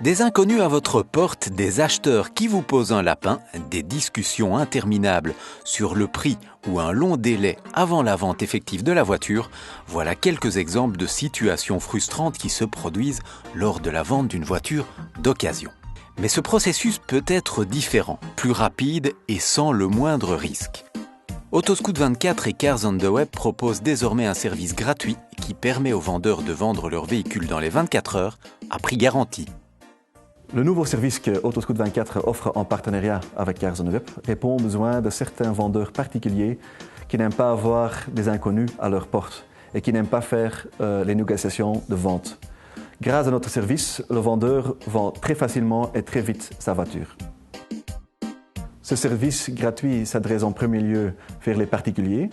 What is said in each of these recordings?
Des inconnus à votre porte, des acheteurs qui vous posent un lapin, des discussions interminables sur le prix ou un long délai avant la vente effective de la voiture, voilà quelques exemples de situations frustrantes qui se produisent lors de la vente d'une voiture d'occasion. Mais ce processus peut être différent, plus rapide et sans le moindre risque. Autoscout24 et Cars on the Web proposent désormais un service gratuit qui permet aux vendeurs de vendre leur véhicule dans les 24 heures à prix garanti. Le nouveau service que Autoscout24 offre en partenariat avec Cars on the Web répond aux besoins de certains vendeurs particuliers qui n'aiment pas avoir des inconnus à leur porte et qui n'aiment pas faire les négociations de vente. Grâce à notre service, le vendeur vend très facilement et très vite sa voiture. Ce service gratuit s'adresse en premier lieu vers les particuliers,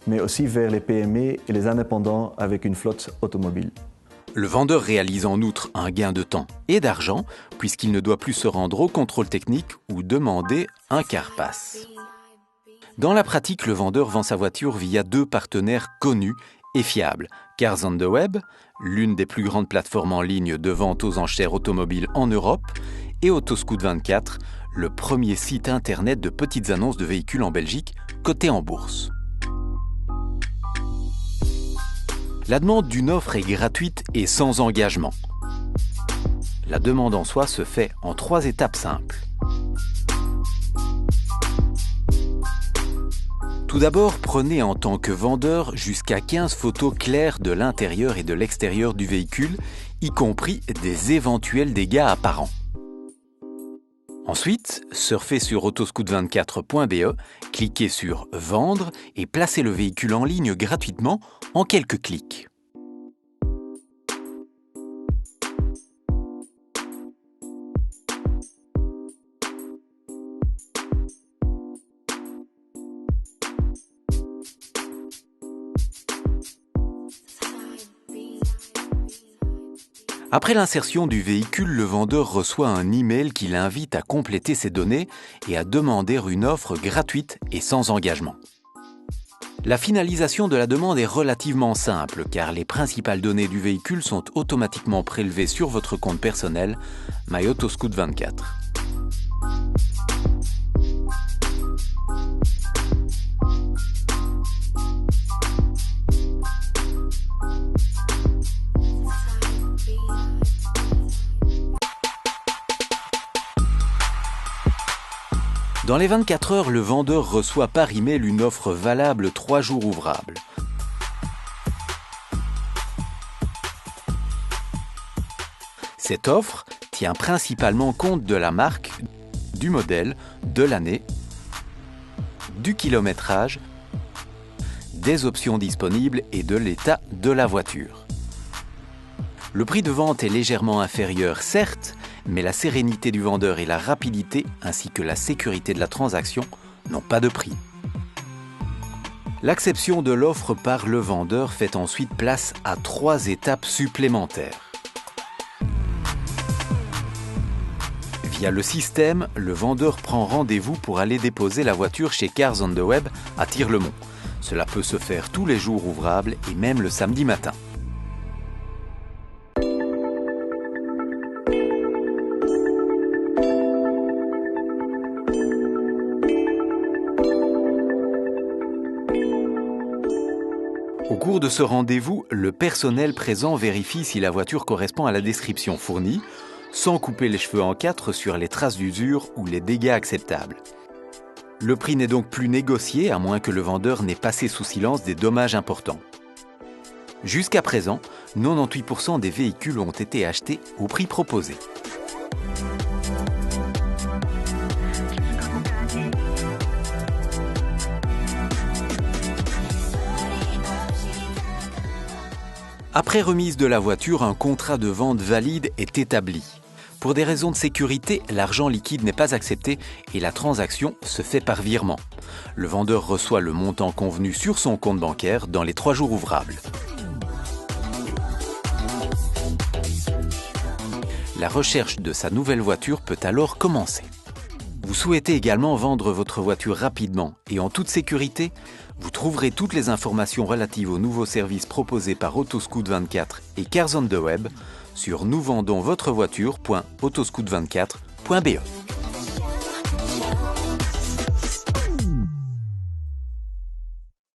mais aussi vers les PME et les indépendants avec une flotte automobile. Le vendeur réalise en outre un gain de temps et d'argent puisqu'il ne doit plus se rendre au contrôle technique ou demander un CarPass. Dans la pratique, le vendeur vend sa voiture via deux partenaires connus et fiables. Cars on the Web, l'une des plus grandes plateformes en ligne de vente aux enchères automobiles en Europe, et Autoscout24, le premier site internet de petites annonces de véhicules en Belgique coté en bourse. La demande d'une offre est gratuite et sans engagement. La demande en soi se fait en 3 étapes simples. Tout d'abord, prenez en tant que vendeur jusqu'à 15 photos claires de l'intérieur et de l'extérieur du véhicule, y compris des éventuels dégâts apparents. Ensuite, surfez sur autoscout24.be, cliquez sur « Vendre » et placez le véhicule en ligne gratuitement en quelques clics. Après l'insertion du véhicule, le vendeur reçoit un email qui l'invite à compléter ses données et à demander une offre gratuite et sans engagement. La finalisation de la demande est relativement simple car les principales données du véhicule sont automatiquement prélevées sur votre compte personnel MyAutoscout24. Dans les 24 heures, le vendeur reçoit par email une offre valable 3 jours ouvrables. Cette offre tient principalement compte de la marque, du modèle, de l'année, du kilométrage, des options disponibles et de l'état de la voiture. Le prix de vente est légèrement inférieur, certes, mais la sérénité du vendeur et la rapidité ainsi que la sécurité de la transaction n'ont pas de prix. L'acception de l'offre par le vendeur fait ensuite place à 3 étapes supplémentaires. Via le système, le vendeur prend rendez-vous pour aller déposer la voiture chez Cars on the Web à Tirlemont. Cela peut se faire tous les jours ouvrables et même le samedi matin. Au cours de ce rendez-vous, le personnel présent vérifie si la voiture correspond à la description fournie, sans couper les cheveux en 4 sur les traces d'usure ou les dégâts acceptables. Le prix n'est donc plus négocié à moins que le vendeur n'ait passé sous silence des dommages importants. Jusqu'à présent, 98% des véhicules ont été achetés au prix proposé. Après remise de la voiture, un contrat de vente valide est établi. Pour des raisons de sécurité, l'argent liquide n'est pas accepté et la transaction se fait par virement. Le vendeur reçoit le montant convenu sur son compte bancaire dans les 3 jours ouvrables. La recherche de sa nouvelle voiture peut alors commencer. Vous souhaitez également vendre votre voiture rapidement et en toute sécurité? Vous trouverez toutes les informations relatives aux nouveaux services proposés par Autoscout24 et Cars on the Web sur nousvendonsvotrevoiture.autoscout24.be.